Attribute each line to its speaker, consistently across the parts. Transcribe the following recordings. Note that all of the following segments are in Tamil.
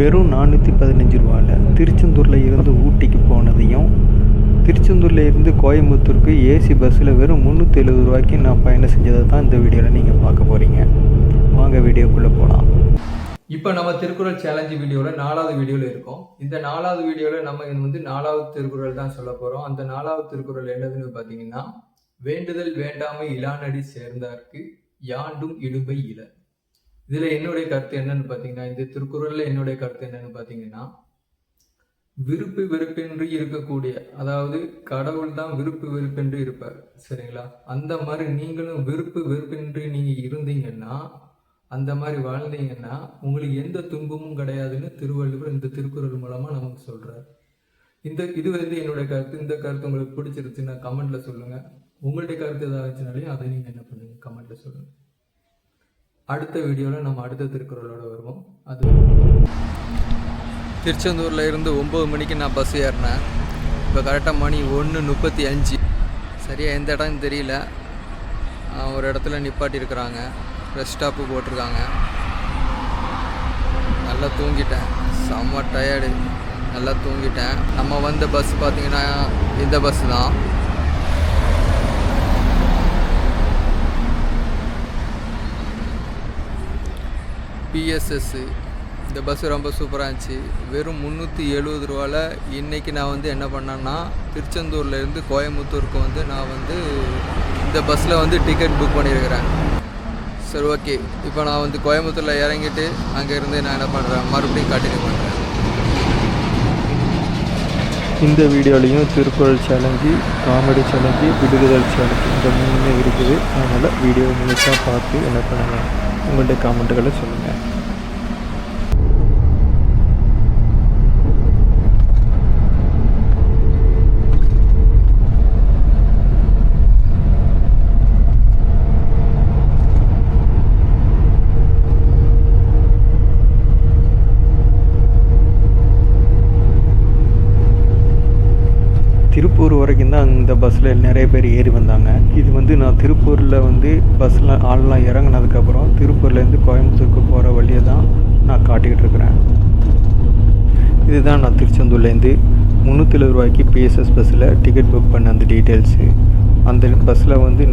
Speaker 1: வெறும் 415 ரூபாயில் திருச்செந்தூரில் இருந்து ஊட்டிக்கு போனதையும், திருச்செந்தூரில் இருந்து கோயம்புத்தூருக்கு ஏசி பஸ்ஸில் வெறும் 370 ரூபாய்க்கு நான் பயணம் செஞ்சதை தான் இந்த வீடியோவில் நீங்கள் பார்க்க போகிறீங்க. வாங்க வீடியோக்குள்ளே போகலாம்.
Speaker 2: இப்போ நம்ம திருக்குறள் சேலஞ்சு வீடியோவில் 4வது வீடியோவில் இருக்கோம். இந்த 4வது வீடியோவில் நம்ம வந்து 4வது திருக்குறள் தான் சொல்ல போகிறோம். அந்த 4வது திருக்குறள் என்னதுன்னு பார்த்தீங்கன்னா, வேண்டுதல் வேண்டாமை இலானடி சேர்ந்தார்க்கு யாண்டும் இடும்பை இல. இதில் என்னுடைய கருத்து என்னன்னு பார்த்தீங்கன்னா, இந்த திருக்குறளில் என்னுடைய கருத்து என்னன்னு பார்த்தீங்கன்னா, விருப்பு வெறுப்பின்றி இருக்கக்கூடிய, அதாவது கடவுள் தான் விருப்பு வெறுப்பின்றி இருப்பார், சரிங்களா? அந்த மாதிரி நீங்களும் விருப்பு வெறுப்பின்றி நீங்கள் இருந்தீங்கன்னா, அந்த மாதிரி வாழ்ந்தீங்கன்னா உங்களுக்கு எந்த துன்பமும் கிடையாதுன்னு திருவள்ளுவர் இந்த திருக்குறள் மூலமாக நமக்கு சொல்கிறார். இது வந்து என்னுடைய கருத்து. இந்த கருத்து உங்களுக்கு பிடிச்சிருச்சுன்னா கமெண்ட்டில் சொல்லுங்கள். உங்களுடைய கருத்து ஏதாவது இருந்துச்சுனாலையும் அதை நீங்கள் என்ன பண்ணுங்கள், கமெண்ட்டில் சொல்லுங்கள். அடுத்த வீடியோவில் நம்ம அடுத்த திருக்குறளோட வருவோம். அது திருச்செந்தூரில் இருந்து 9 மணிக்கு நான் பஸ் ஏறினேன். இப்போ கரெக்டாக மணி 1:35. சரியாக எந்த இடம்னு தெரியல. ஒரு இடத்துல நிப்பாட்டியிருக்கிறாங்க, ரெஸ்ட் ஸ்டாப்பு போட்டிருக்காங்க. நல்லா தூங்கிட்டேன், செம்ம டயர்டு, நல்லா தூங்கிட்டேன். நம்ம வந்த பஸ் பார்த்திங்கன்னா இந்த பஸ் தான். பிஎஸ்எஸ். இந்த பஸ்ஸு ரொம்ப சூப்பராக இருந்துச்சு. வெறும் 370 ரூபாவில் இன்றைக்கி நான் வந்து என்ன பண்ணேன்னா, திருச்செந்தூர்லேருந்து கோயம்புத்தூருக்கு வந்து நான் வந்து இந்த பஸ்ஸில் வந்து டிக்கெட் புக் பண்ணியிருக்கிறேன். சரி, ஓகே. இப்போ நான் வந்து கோயம்புத்தூரில் இறங்கிட்டு அங்கேருந்து நான் என்ன பண்ணுறேன், மறுபடியும் கண்டினியூ பண்ணுறேன்.
Speaker 1: இந்த வீடியோலையும் திருக்குறள் சேலஞ்சு, காமெடி சேலஞ்சு, விடுதல் சேலஞ்சு, இந்த 3 இருக்குது. அதனால் வீடியோ முழுசாக பார்த்து என்ன பண்ணுங்கள், உங்களுடைய காமெண்ட்டுகளை சொல்லுங்கள். திருப்பூர் வரைக்கும் தான் இந்த பஸ்ஸில் நிறைய பேர் ஏறி வந்தாங்க. இது வந்து நான் திருப்பூரில் வந்து பஸ்ஸில் ஆள்லாம் இறங்கினதுக்கப்புறம் திருப்பூர்லேருந்து கோயம்புத்தூருக்கு போகிற வழியை தான் நான் காட்டிக்கிட்டு இருக்கிறேன். இதுதான் நான் திருச்செந்தூர்லேருந்து 370 ரூபாய்க்கு பிஎஸ்எஸ் பஸ்ஸில் டிக்கெட் புக் பண்ண அந்த டீட்டெயில்ஸு. அந்த பஸ்ஸில் வந்து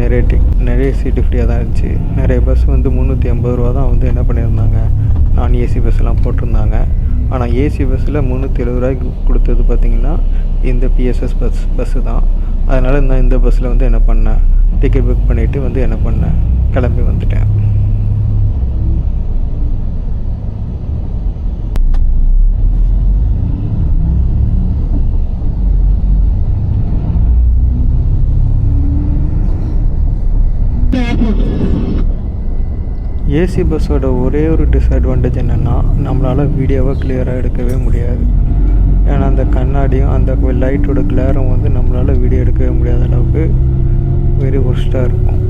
Speaker 1: நிறைய சீட்டு ஃப்ரீயாக தான் இருந்துச்சு. நிறைய பஸ் வந்து 380 ரூபா தான் வந்து என்ன பண்ணியிருந்தாங்க, நான் ஏசி பஸ்ஸெலாம் போட்டிருந்தாங்க. ஆனால் ஏசி பஸ்ஸில் 370 ரூபாய்க்கு கொடுத்தது பார்த்திங்கன்னா இந்த பிஎஸ்எஸ் பஸ்ஸு தான். அதனால் நான் இந்த பஸ்ஸில் வந்து என்ன பண்ணேன், டிக்கெட் புக் பண்ணிவிட்டு வந்து என்ன பண்ணேன், கிளம்பி வந்துட்டேன். ஏசி பஸ்ஸோட ஒரே ஒரு டிஸ்அட்வான்டேஜ் என்னென்னா, நம்மளால் வீடியோவை கிளியராக எடுக்கவே முடியாது. ஏன்னா அந்த கண்ணாடியும் அந்த லைட்டோட கிளேரும் வந்து நம்மளால் வீடியோ எடுக்கவே முடியாத அளவுக்கு வெரி ஒர்ஸ்ட்டாக இருக்கும்.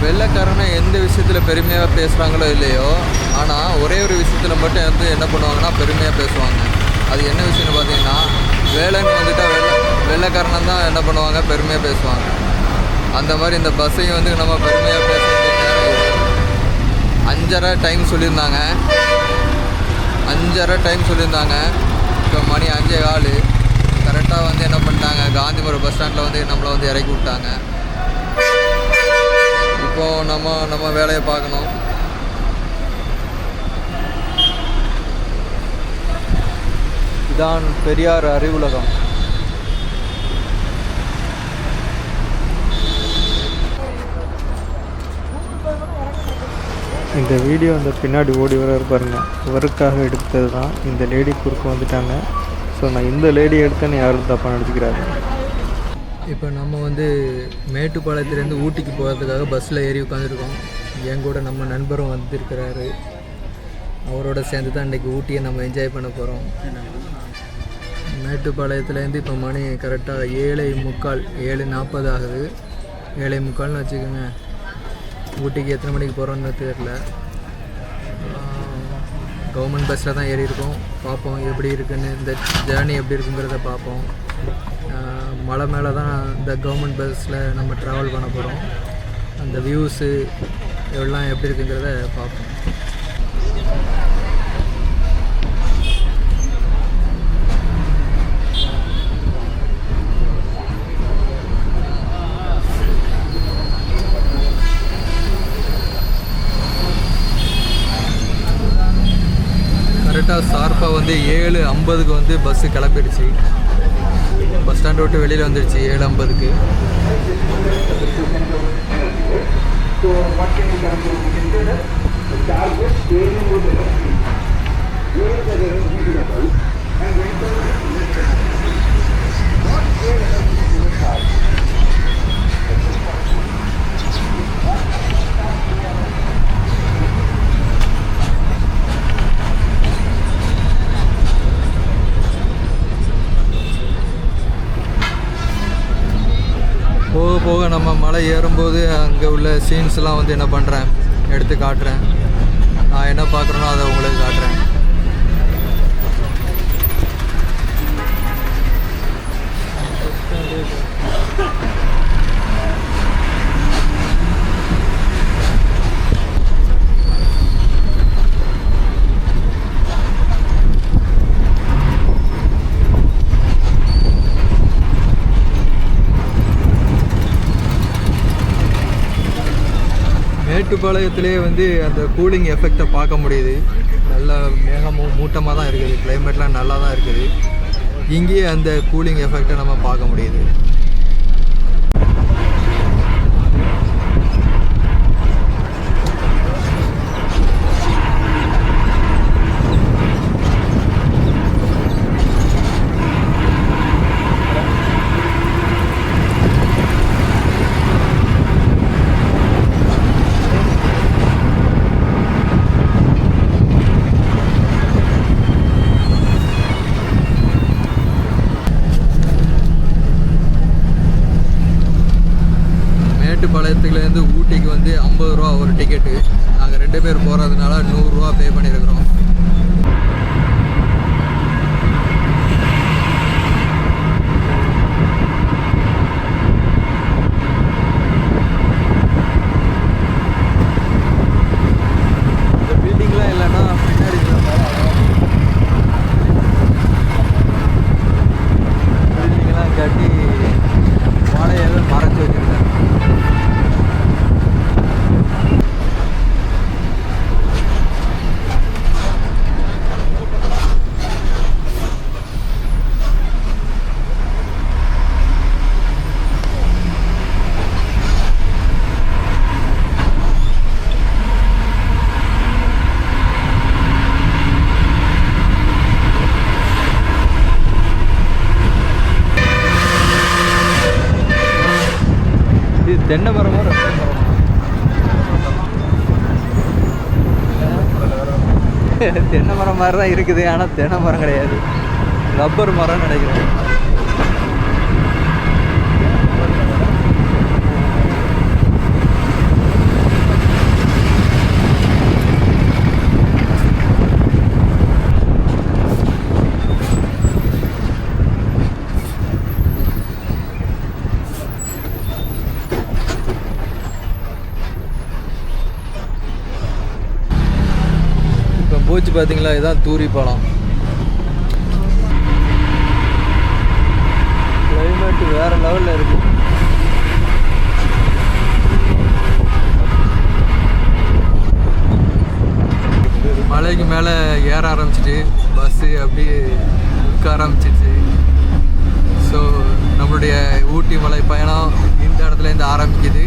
Speaker 2: வெள்ளைக்காரனை எந்த விஷயத்தில் பெருமையாக பேசுகிறாங்களோ இல்லையோ, ஆனால் ஒரே ஒரு விஷயத்தில் மட்டும் வந்து என்ன பண்ணுவாங்கன்னா பெருமையாக பேசுவாங்க. அது என்ன விஷயம்னு பார்த்தீங்கன்னா, வேலைன்னு வந்துட்டால் வெள்ளைக்காரனை தான் என்ன பண்ணுவாங்க, பெருமையாக பேசுவாங்க. அந்த மாதிரி இந்த பஸ்ஸையும் வந்து நம்ம பெருமையாக பேசுகிறது. 5:30 டைம் சொல்லியிருந்தாங்க. இப்போ மணி 5:15. கரெக்டாக வந்து என்ன பண்ணிட்டாங்க, காந்திபுரம் பஸ் ஸ்டாண்டில் வந்து நம்மளை வந்து இறக்கி விட்டாங்க. இப்போது நம்ம வேலையை பார்க்கணும். இதான் பெரியார் அறிவுலகம்.
Speaker 1: இந்த வீடியோ அந்த பின்னாடி ஓடி வர பாருங்க, இவருக்காக எடுத்தது தான். இந்த லேடி குறுக்க வந்துட்டாங்க. ஸோ நான் இந்த லேடி எடுத்தேன்னு யாரும் தப்பாக நினச்சிக்கிறாங்க.
Speaker 2: இப்போ நம்ம வந்து மேட்டுப்பாளையத்துலேருந்து ஊட்டிக்கு போகிறதுக்காக பஸ்ஸில் ஏறி உட்காந்துருக்கோம். என் கூட நம்ம நண்பரும் வந்துருக்கிறாரு. அவரோட சேர்ந்து தான் இன்றைக்கி ஊட்டியை நம்ம என்ஜாய் பண்ண போகிறோம். மேட்டுப்பாளையத்துலேருந்து இப்போ மணி கரெக்டாக 7:40 ஆகுது. 7:45 வச்சுக்கோங்க. ஊட்டிக்கு எத்தனை மணிக்கு போகிறோன்னு தெரியல. கவர்மெண்ட் பஸ்ஸில் தான் ஏறி இருக்கோம். பார்ப்போம் எப்படி இருக்குன்னு, இந்த ஜேர்னி எப்படி இருக்குங்கிறத பார்ப்போம். மலை மேலே தான் இந்த கவர்மெண்ட் பஸ்ஸில் நம்ம ட்ராவல் பண்ண போகிறோம். அந்த வியூஸு எவ்வளோலாம் எப்படி இருக்குங்கிறத பார்ப்போம். கரெக்டாக ஷார்ப்பாக வந்து 7:50க்கு வந்து பஸ்ஸு கிளம்பிடுச்சு. பஸ் ஸ்டாண்ட் விட்டு வெளியில் வந்துடுச்சு 7:50க்கு. போக போக நம்ம மலை ஏறும்போது அங்கே உள்ள சீன்ஸ்லாம் வந்து என்ன பண்ணுறேன் எடுத்து காட்டுறேன். நான் என்ன பார்க்குறேனோ அதை உங்களுக்கு காட்டுறேன். மேட்டுப்பாளையத்திலே வந்து அந்த கூலிங் எஃபெக்டை பார்க்க முடியுது. நல்ல மூட்டமாக தான் இருக்குது, கிளைமேட்லாம் நல்லா தான் இருக்குது. இங்கேயே அந்த கூலிங் எஃபெக்டை நம்ம பார்க்க முடியுது. மேட்டுப்பாளையத்துலேருந்து ஊட்டிக்கு வந்து 50 ரூபா ஒரு டிக்கெட்டு. நாங்கள் 2 பேர் போகிறதுனால 100 ரூபா பே பண்ணியிருக்கிறோம். இந்த பில்டிங்லாம் இல்லைன்னா பின்னாடி பில்டிங்லாம் கட்டி வாழையால் மறைச்சி வச்சுருக்காங்க. தென்னை மரமோ தென்னை மரம் மாதிரி தான் இருக்குது, ஆனால் தென்னை மரம் கிடையாது, ரப்பர் மரம்னு நினைக்கிறேன். போச்சு பார்த்தீங்களா, இதுதான் தூரி பாலம். கிளைமேட் வேற லெவலில் இருக்கு. மலைக்கு மேலே ஏற ஆரம்பிச்சிட்டு பஸ்ஸு அப்படியே நிற்க ஆரம்பிச்சிச்சு. ஸோ நம்மளுடைய ஊட்டி மலை பயணம் இந்த இடத்துலேருந்து ஆரம்பிக்குது.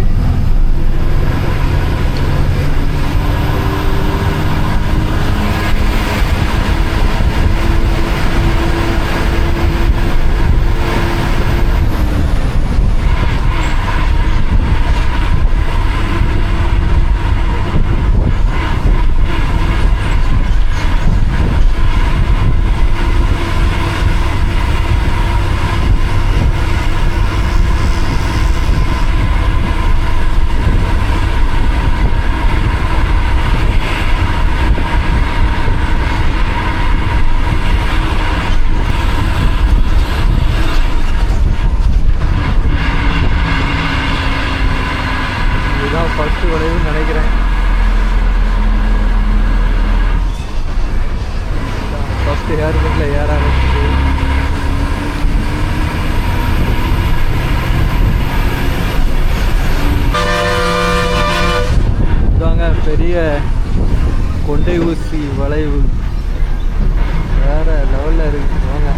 Speaker 1: பஸ்ஸு ஏர்போர்ட்டில் ஏற ஆரம்பிச்சு. இதாங்க பெரிய கொண்டை ஊசி வளைவு, வேறு லெவலில் இருக்குது. வாங்க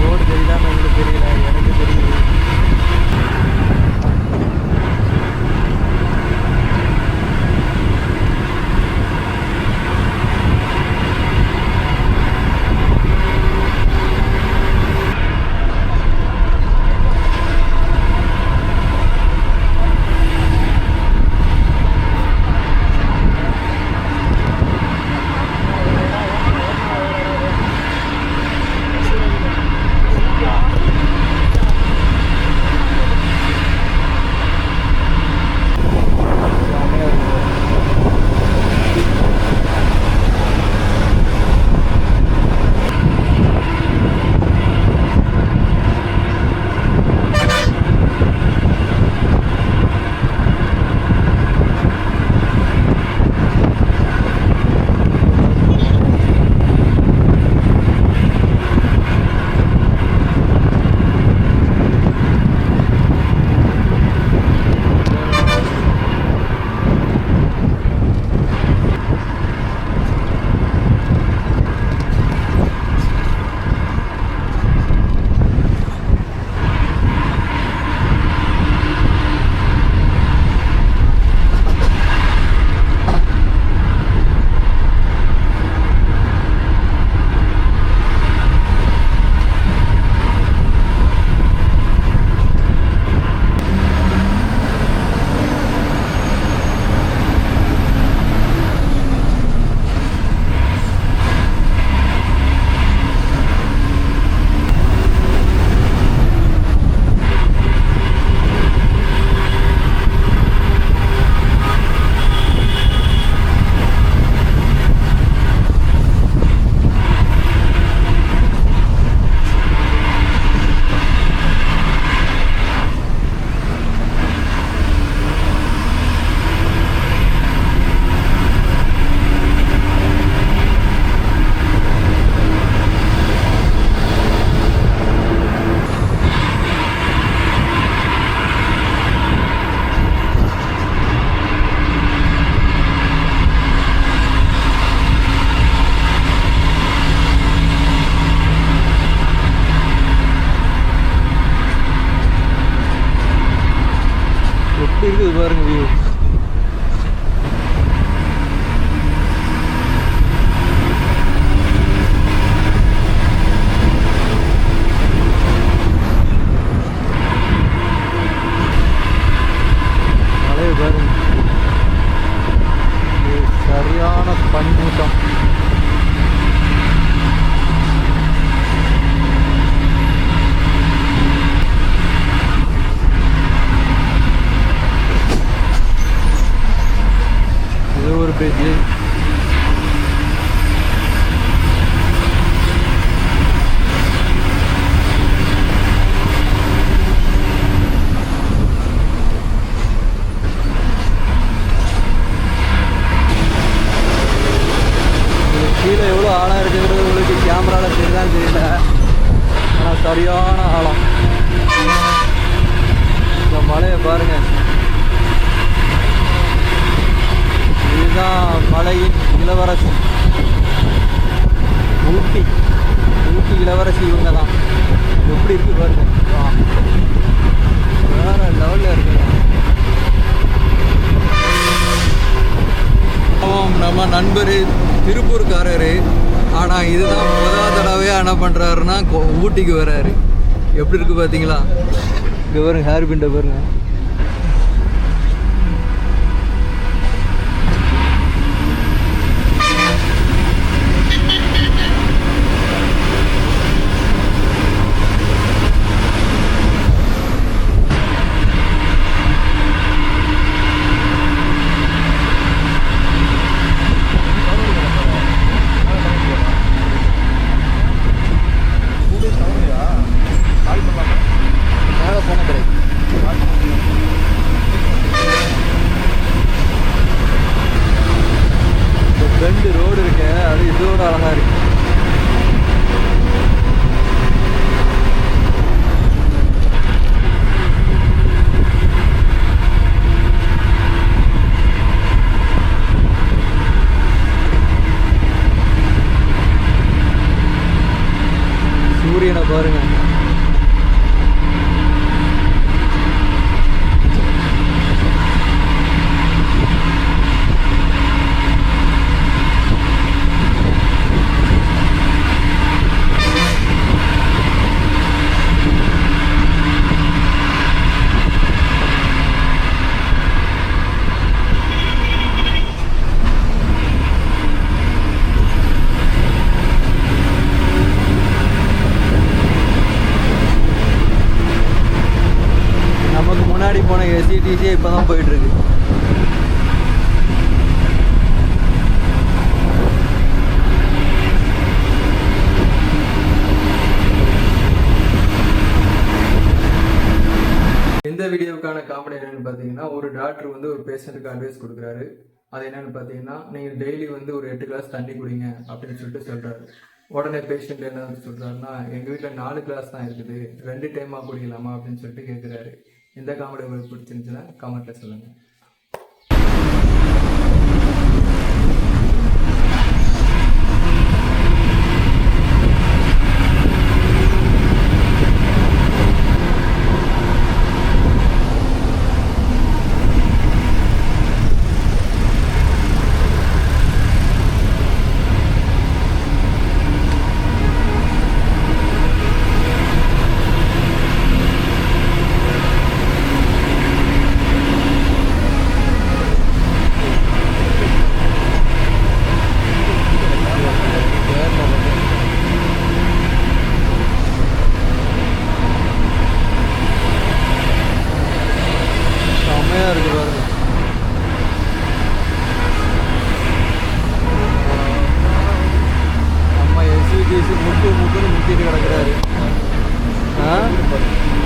Speaker 1: ரோடு தெரியுதா? உங்களுக்கு தெரியல, எனக்கு தெரியுது. எப்படி இருக்குது பாருங்க வியூ. மலையை பாருங்க, இது சரியான பனிமூட்டம். ஒரு பிரிட்ஜு, கீழே எவ்வளோ ஆழம் இருக்குங்கிறது உங்களுக்கு கேமராவில் தெரியுதான் தெரியல, ஆனால் சரியான ஆழம். இந்த மலையை பாருங்கள், இதுதான் மலையின் இளவரசி ஊட்டி. ஊட்டி இளவரசி இவங்க தான். எப்படி இருக்கு பாருங்க, வேற லெவலில் இருக்குங்க. நம்ம நண்பர் திருப்பூர்காரரு, ஆனால் இதுதான் முதல் தடவையாக என்ன பண்ணுறாருன்னா ஊட்டிக்கு வர்றாரு. எப்படி இருக்குது பார்த்தீங்களா? இங்கே பாருங்க, ஹேர் பிண்டை பாருங்க. சூரியனை பாருங்க. முன்னாடி போன எஸ்இடிசியே இப்போ தான் போயிட்டுருக்கு.
Speaker 2: இந்த வீடியோவுக்கான காமெடி என்னென்னு பார்த்தீங்கன்னா, ஒரு டாக்டர் வந்து ஒரு பேஷண்ட்டுக்கு அட்வைஸ் கொடுக்குறாரு. அது என்னென்னு பார்த்தீங்கன்னா, நீங்கள் டெய்லி வந்து ஒரு 8 கிளாஸ் தண்ணி குடிங்க அப்படின்னு சொல்கிறாரு. உடனே பேஷண்ட் என்ன சொல்கிறாருன்னா, எங்கள் வீட்டில் 4 கிளாஸ் தான் இருக்குது, 2 டைமாக குடிக்கலாமா அப்படின்னு சொல்லிட்டு கேட்குறாரு. இந்த காமெடி உங்களுக்கு பிடிச்சிருந்துச்சுன்னா கமெண்ட்டில் சொல்லுங்கள்.
Speaker 1: முக்குன்னு முக்கிட்டு கிடக்குறாரு.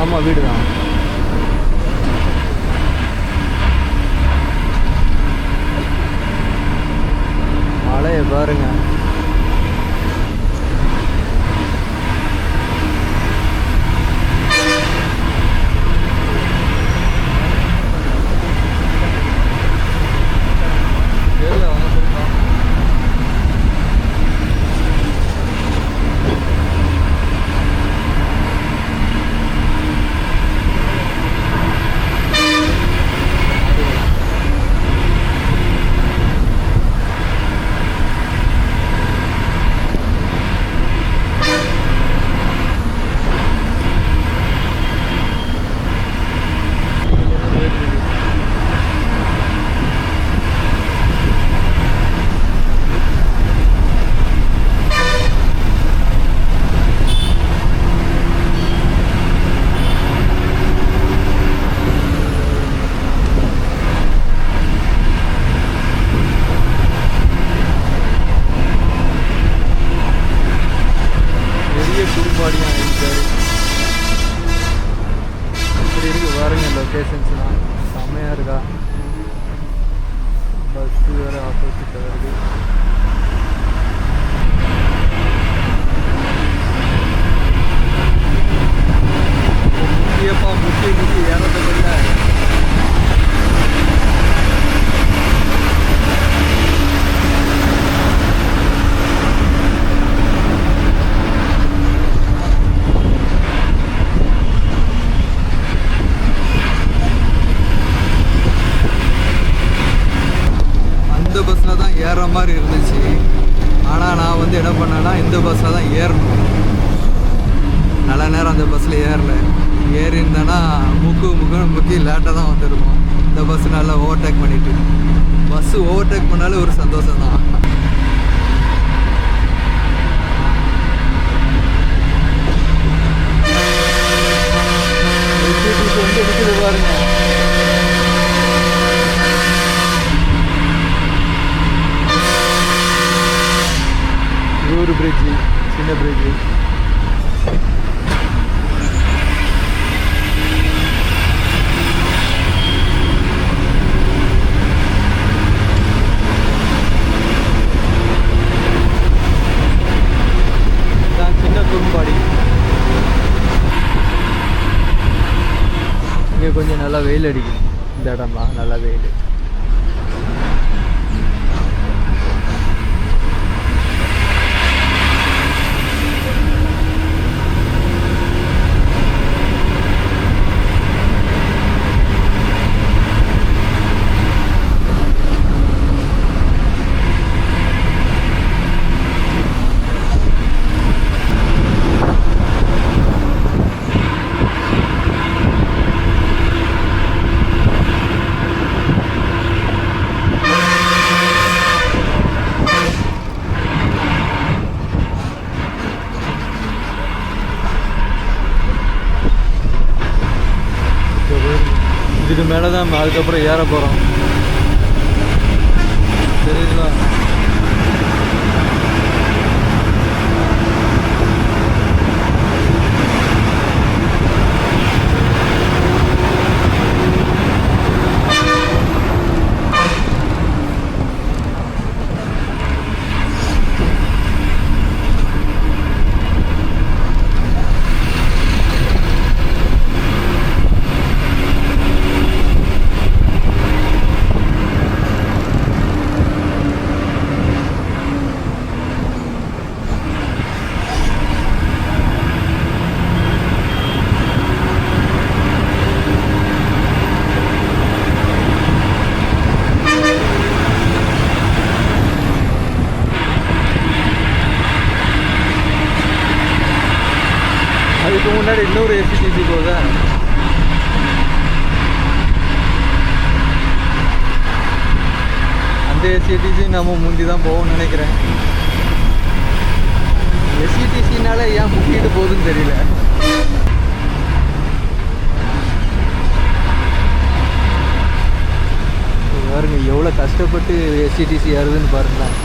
Speaker 1: ஆமாம், வீடு தான். மழையை பாருங்க. இப்படி இருக்கு பாருங்க லொக்கேஷன்ஸ்லாம் செம்மையாக இருக்கா. பஸ்ஸு வேறு ஆப்போசிட்டில் வருது. முக்கிய ஏறதுக்குள்ள பஸ்ஸில் தான் ஏறுற மாதிரி இருந்துச்சு. ஆனால் நான் வந்து என்ன பண்ணேன்னா இந்த பஸ்ஸில் தான் ஏறணும். நல்ல நேரம் அந்த பஸ்ஸில் ஏறி இருந்தேன்னா முக்கி லேட்டாக தான் வந்துருக்கும். இந்த பஸ்ஸு நல்லா ஓவர்டேக் பண்ணிட்டு பஸ்ஸு ஓவர்டேக் பண்ணாலே ஒரு சந்தோஷம் தான். வந்து பாருங்க. ஒரு பிரிட்ஜு, சின்ன பிரிட்ஜு. சின்ன குறும்பாடி. இங்கே கொஞ்சம் நல்லா வெயில் அடிக்கும். இந்த இடம்லாம் நல்லா வெயில். இதுக்கு மேலே தான் அதுக்கப்புறம் ஏற போகிறோம். சரிங்களா? அதுக்கு முன்னாடி இன்னொரு எஸ்சிடிசி போகுதா? அந்த எஸ்சிடிசி நம்ம முந்தி தான் போவோம்னு நினைக்கிறேன். எஸ்சிடிசினால ஏன் முக்கிட்டு போகுதுன்னு தெரியல. பாருங்க எவ்வளோ கஷ்டப்பட்டு எஸ்சிடிசி ஏறுதுன்னு பாருங்களேன்.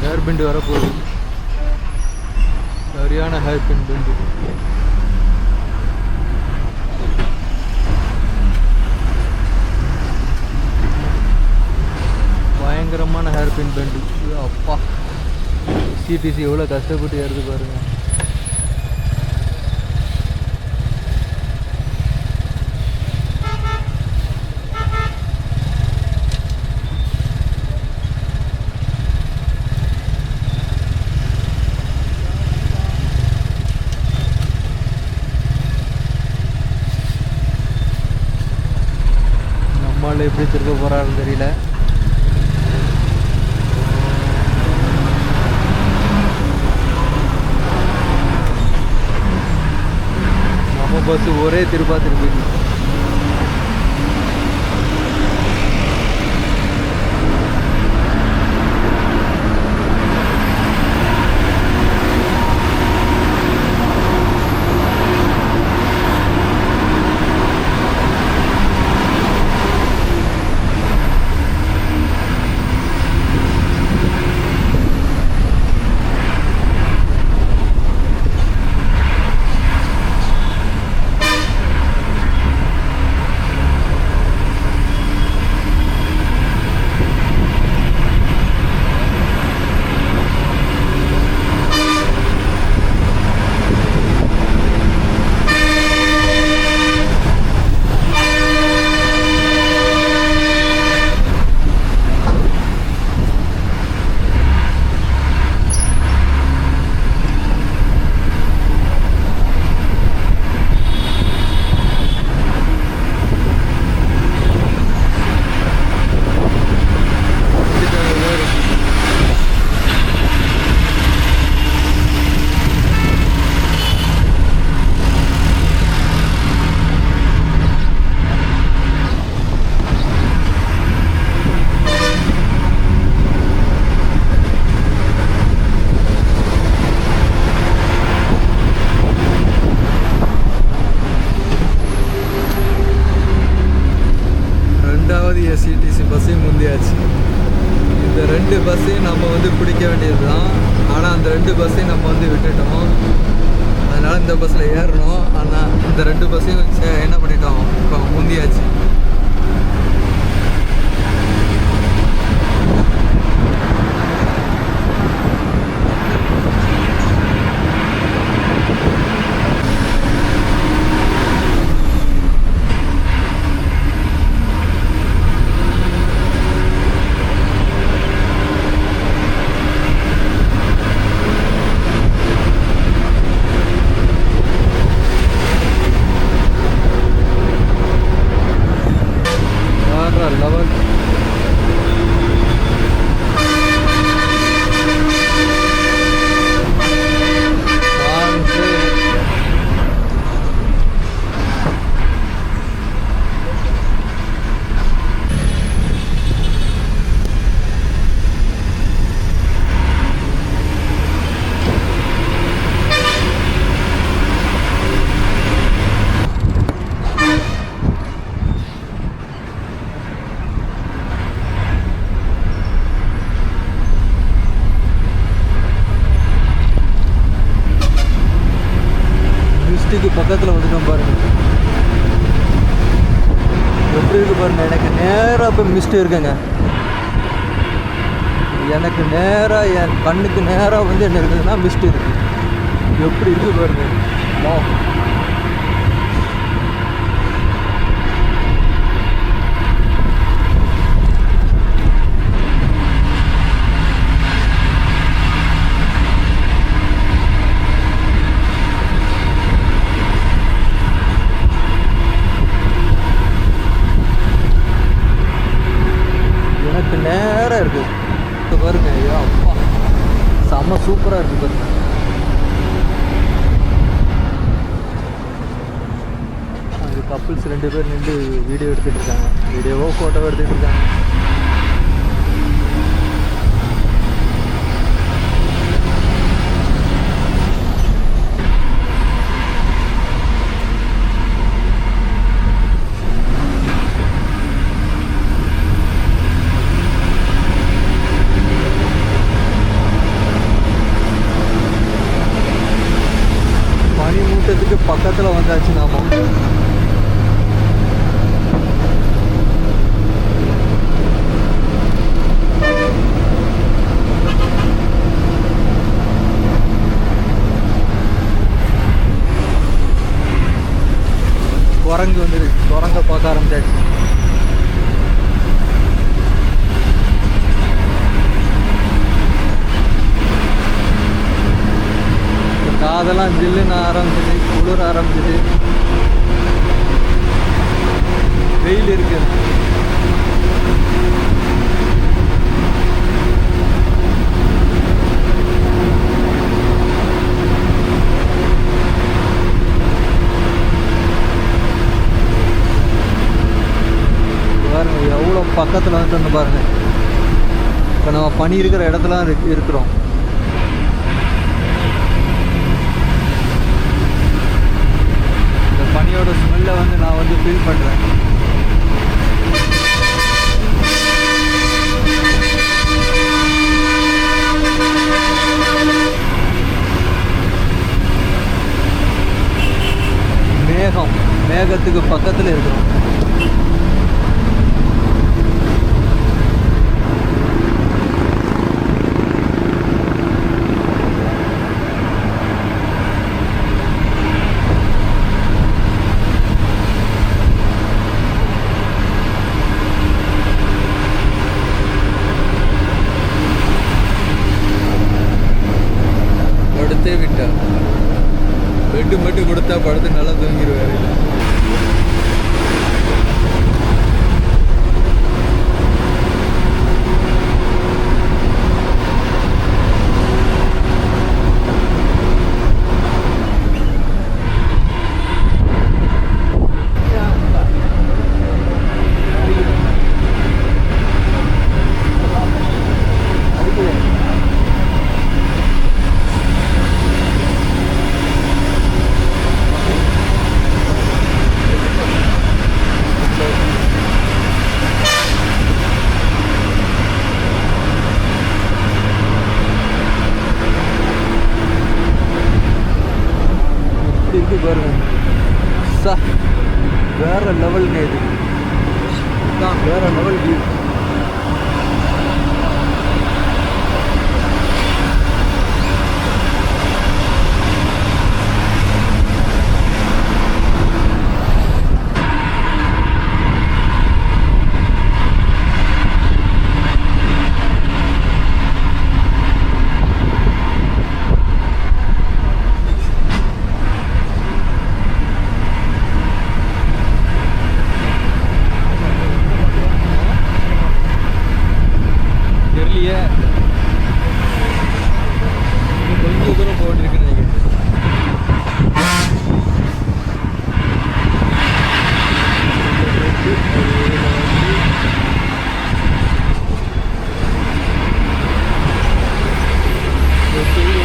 Speaker 1: ஹேர் பிண்டு வரப்போகுது. சரியான ஹேர் பின் பெண்டு. பயங்கரமான ஹேர் பின் பெண்டு. அப்பா சிடிசி எவ்வளோ கஷ்டப்பட்டு ஏறுது பாருங்க. நம்மளால எப்படி திரும்ப போகிறாருன்னு தெரியல. நம்ம பஸ் ஒரே திருப்பா திருப்பி.
Speaker 2: நம்ம வந்து பிடிக்க வேண்டியது தான். ஆனால் அந்த 2 பஸ்ஸையும் நம்ம வந்து விட்டுட்டோம். அதனால் இந்த பஸ்ஸில் ஏறணும். ஆனால் இந்த 2 பஸ்ஸையும் என்ன பண்ணிட்டோம், இப்போ முந்தியாச்சு. லெவல் பக்கத்தில் வந்துட்டோம் பாருங்க. எப்படி இருக்கு பாருங்க. எனக்கு நேராக இப்போ மிஸ்ட் இருக்குங்க. எனக்கு நேராக என் கண்ணுக்கு நேராக வந்து என்ன இருக்குதுன்னா மிஸ்ட் இருக்கு. எப்படி இருக்கு பாருங்க. நேராக இருக்குது பாருங்க. ஐயா அப்பா, செம்ம சூப்பராக இருக்குது பாருங்க. அங்கே கப்புள்ஸ் 2 பேர் நின்று வீடியோ எடுத்துகிட்டு இருக்காங்க. வீடியோவோ ஃபோட்டோவோ எடுத்துகிட்டு இருக்காங்க. பக்கத்தில் வந்தாச்சு நாம. குரங்கு வந்துருக்கு. குரங்க பார்க்க ஆரம்பிச்சாச்சு. காதெல்லாம் ஜில்லுன்னு ஆரம்பிச்சிது, குளிர ஆரம்பிச்சிது, வெயில் இருக்கு. பாருங்க எவ்வளோ பக்கத்தில் வந்து பாருங்க. இப்போ நம்ம பனி இருக்கிற இடத்துல இருக்கிறோம். பனியோட ஸ்மெல்லை வந்து நான் வந்து ஃபீல் பண்ணுறேன். மேகத்துக்கு பக்கத்தில் இருக்கிறோம். பெட்டு மட்டும் கொடுத்தா படுத்து நல்லா தூங்கிடுவாரு. பாருங்க. வேற லெவலுங்க இது தான், வேற லெவல் வியூ. தெரியலையே, கொஞ்சம் தூரம் போட்டிருக்குன்னு நினைக்கிறேன்.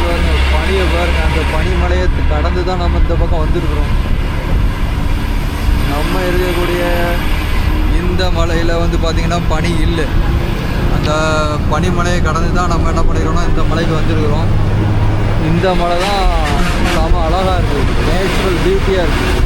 Speaker 2: பாருங்க, பனியை பாருங்க, அந்த பனிமலையை கடந்து தான் நம்ம இந்த பக்கம் வந்துருக்குறோம். நம்ம இருக்கக்கூடிய இந்த மலையில் வந்து பார்த்திங்கன்னா பனி இல்லை. அந்த பனிமலையை கடந்து தான் நம்ம என்ன பண்ணிக்கிறோம்னா இந்த மலைக்கு வந்துருக்குறோம். இந்த மலை தான் செம அழகாக இருக்குது, நேச்சுரல் பியூட்டியாக இருக்குது.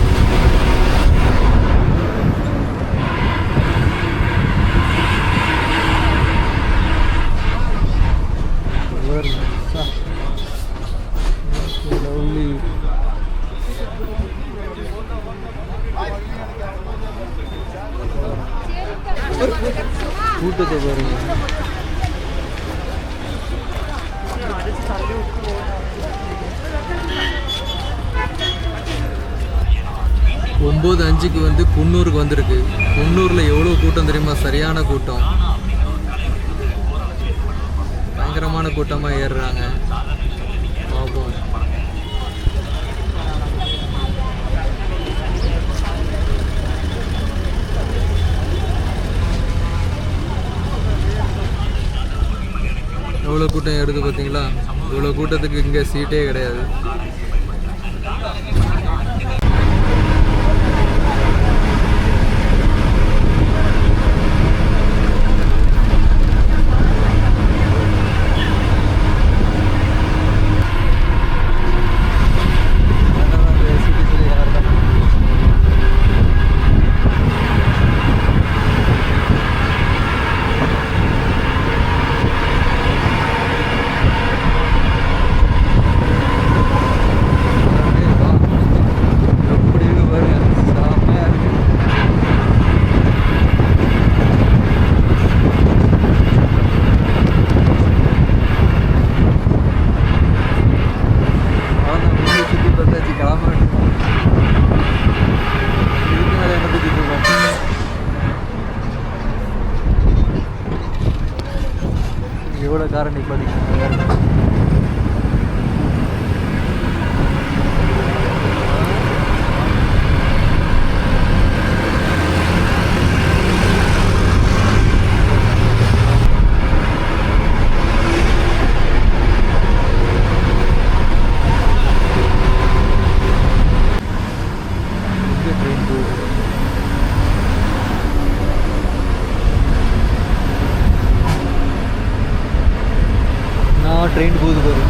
Speaker 2: கூட்டத்தை பாருங்க. 9:05 வந்து குன்னூருக்கு வந்திருக்கு. குன்னூரில் எவ்வளோ கூட்டம் தெரியுமா? சரியான கூட்டம், பயங்கரமான கூட்டமாக ஏறுறாங்க. பார்ப்போம். எவ்வளோ கூட்டம் ஏறுது பார்த்தீங்களா? இவ்வளோ கூட்டத்துக்கு இங்கே சீட்டே கிடையாது. எவ்வளோ காரணம் பார்த்தீங்கன்னா ट्रेन बहुत करूँ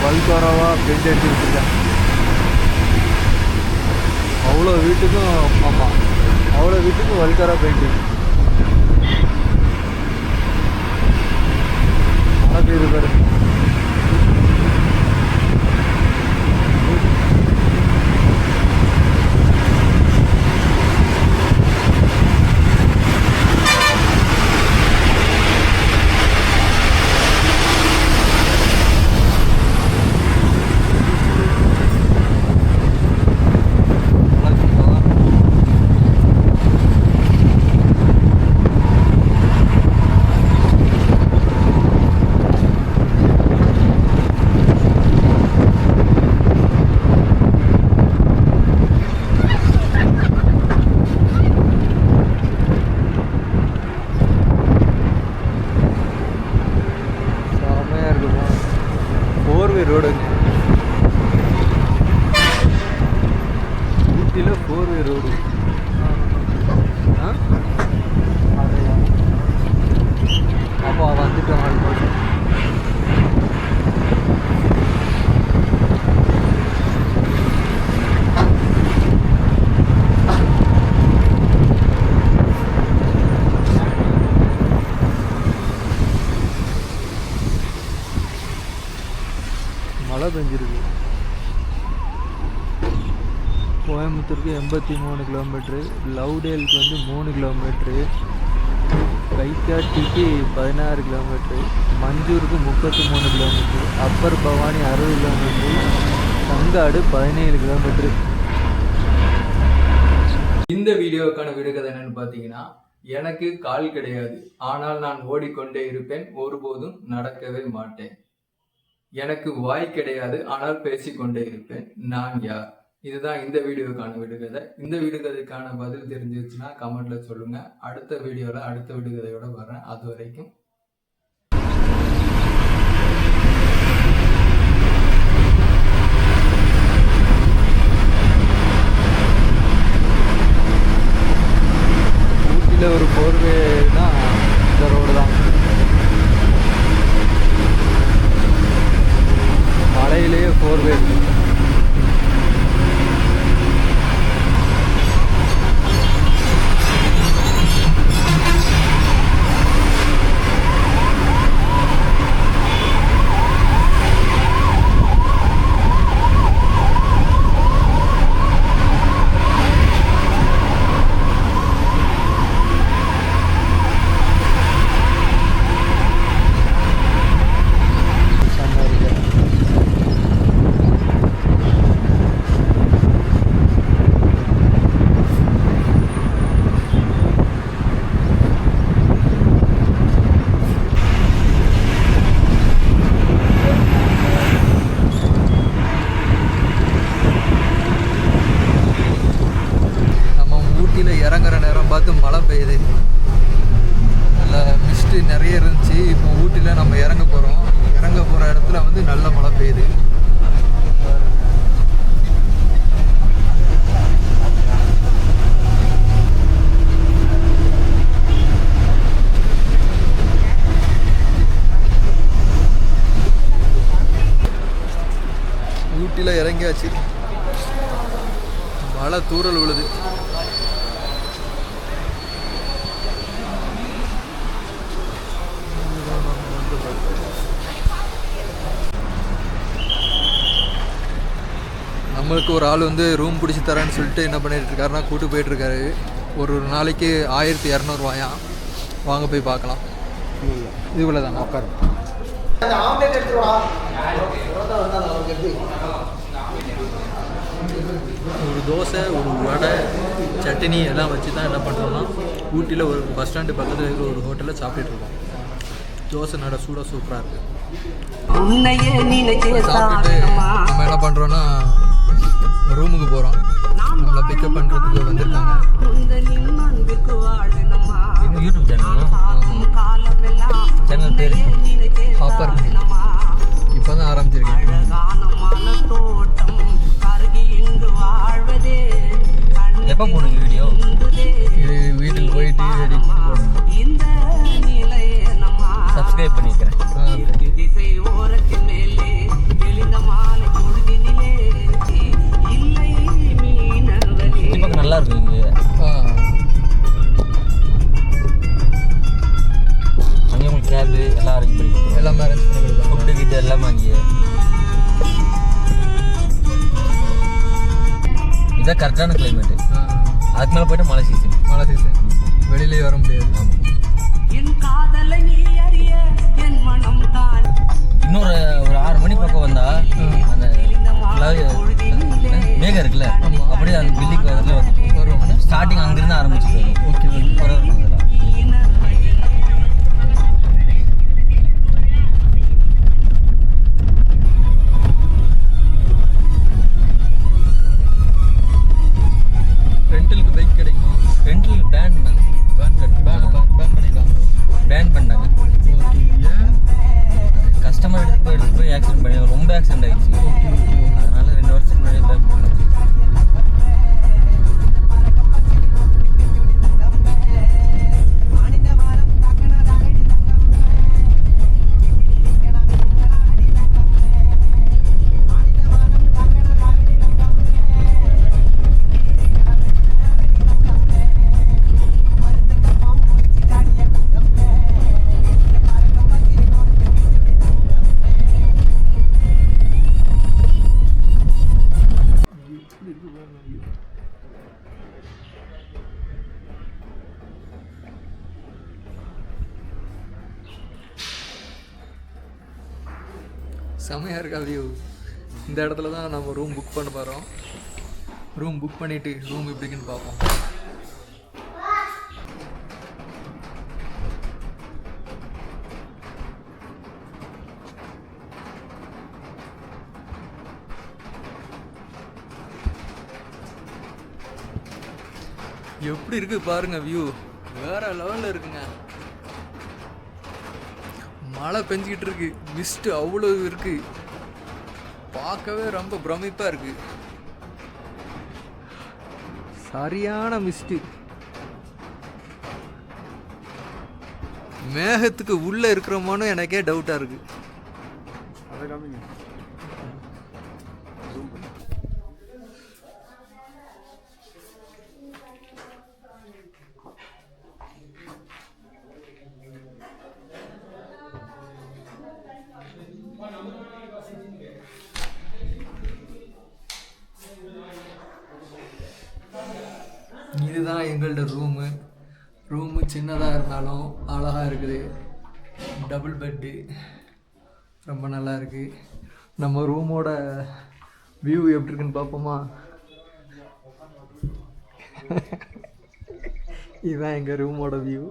Speaker 2: வல்காராவாக பெயிண்ட் அடிச்சு வச்சுருக்கேன். அவ்வளோ வீட்டுக்கும், ஆமாம், அவ்வளோ வீட்டுக்கும் வல்காரா பெயிண்டிங். மழை பெய்யுது பாரு.
Speaker 1: 4-வே ரோடு. ஊட்டியில் 4-வே ரோடு. அப்போ வந்துட்டோம் ஆல்மோஸ்ட். மழை பெஞ்சிருக்கு. கோயம்புத்தூருக்கு 83 கிலோமீட்ரு, லவ்டேலுக்கு வந்து 3 கிலோமீட்ரு, கைக்காட்டிக்கு 16 கிலோமீட்ரு, மஞ்சூருக்கு 33 kilometre, Upper Bhavani 60 kilometre, Thangadu 17 kilometre.
Speaker 2: இந்த வீடியோவுக்கான விடுகதை என்னன்னு பார்த்தீங்கன்னா, எனக்கு கால் கிடையாது, ஆனால் நான் ஓடிக்கொண்டே இருப்பேன், ஒருபோதும் நடக்கவே மாட்டேன். எனக்கு வாய் கிடையாது, ஆனால் பேசிக்கொண்டே இருப்பேன், நான் யார்? இதுதான் இந்த வீடியோவுக்கான விடுகதை. இந்த விடுகதைக்கான பதில் தெரிஞ்சிருச்சுன்னா கமெண்ட்ல சொல்லுங்க. அடுத்த வீடியோவில் அடுத்த விடுகதையோட வரேன். அது வரைக்கும்
Speaker 1: ஊட்டியில் ஒரு 4-வேனா இந்த ரோடு தான். மலையிலேயே 4-வே.
Speaker 2: இறங்குற நேரம் பார்த்து மழை பெய்யுது. நல்ல மிஸ்ட்டு நிறைய இருந்துச்சு. இப்போ ஊட்டியில் நம்ம இறங்க போகிறோம். இறங்க போகிற இடத்துல வந்து நல்ல மழை பெய்யுது. ஊட்டியில் இறங்கியாச்சு. மழை தூறல் விழுது. நம்மளுக்கு ஒரு ஆள் வந்து ரூம் பிடிச்சி தரேன்னு சொல்லிட்டு என்ன பண்ணிட்டு இருக்காருன்னா கூட்டு போயிட்டுருக்காரு. ஒரு நாளைக்கு 1200 ரூபாயாம். வாங்க போய் பார்க்கலாம். இது இவ்வளோ தானே உட்காரும். ஒரு தோசை, ஒரு வடை, சட்னி எல்லாம் வச்சு தான் என்ன பண்ணுறோம்னா ஊட்டியில் ஒரு பஸ் ஸ்டாண்டு பக்கத்தில் இருக்கிற ஒரு ஹோட்டலில் சாப்பிட்டுட்டு இருக்கோம். தோசை நட சூடாக சூப்பராக இருக்குது. சாப்பிட்டுட்டு நம்ம என்ன பண்ணுறோன்னா ரூமுக்கு போகிறோம். நம்மளை பிக்கப் பண்ணுறதுக்கு வந்திருக்காங்க.
Speaker 3: யூடியூப் சேனல் பேர்
Speaker 2: ஹாப்பர். இப்போ தான் ஆரம்பிச்சிருக்கேன்.
Speaker 3: எப்போ போடுங்க வீடியோ?
Speaker 2: இது வீட்டுக்கு போயிட்டு எடிட் போடணும்.
Speaker 3: சப்ஸ்கிரைப் பண்ணிக்கிறேன். நல்லா இருக்கும் இங்கே. அங்கே உங்களுக்கு கேபு எல்லாம் அரேஞ்ச் பண்ணி
Speaker 2: எல்லாமே அரேஞ்ச் பண்ணி கொடுப்பாங்க.
Speaker 3: ஃபுட்டு கிட்ட எல்லாமே அங்கேயே. இதுதான் கரெக்டான கிளைமேட்டு. அதுக்கு மேலே போய்ட்டு மழை சீசன்.
Speaker 2: வெளியிலே வர முடியாது.
Speaker 3: இன்னொரு ஒரு 6 மணி பக்கம் வந்தா அந்த மேகம் இருக்குல்ல, அப்படியே அந்த பில்டிங் வருவோம். ஸ்டார்டிங் அங்கிருந்து ஆரம்பிச்சுட்டு வரும். ஓகே.
Speaker 2: ரெண்டலுக்கு பைக் கிடைக்குமா?
Speaker 3: ரெண்டல் பேன் பண்ணாங்க.
Speaker 2: கஸ்டமர்
Speaker 3: எடுத்து போய் ஆக்சிடென்ட் பண்ணி ரொம்ப ஆக்சிடென்ட் ஆயிடுச்சு. அதனால 2 வருஷத்துக்கு முன்னாடியே பேக் பண்ணாச்சு.
Speaker 2: செமையாக இருக்கா வியூ. இந்த இடத்துல தான் நம்ம ரூம் புக் பண்ண போகிறோம். ரூம் புக் பண்ணிவிட்டு ரூம் எப்படின்னு பார்ப்போம். எப்படி இருக்குது பாருங்கள் வியூ. வேறு லெவலில் இருக்குங்க. மழை பெஞ்சிக்கிட்டு இருக்கு. மிஸ்ட்டு அவ்வளோ இருக்கு. பார்க்கவே ரொம்ப பிரமிப்பாக இருக்கு. சரியான மிஸ்ட்டு. மேகத்துக்கு உள்ளே இருக்கிறோமான்னு எனக்கே டவுட்டாக இருக்கு. இதுதான் எங்களோட ரூமு சின்னதாக இருந்தாலும் அழகாக இருக்குது. டபுள் பெட்டு ரொம்ப நல்லா இருக்குது. நம்ம ரூமோட வியூ எப்படி இருக்குன்னு பார்ப்போமா? இதுதான் எங்கள் ரூமோட வியூ.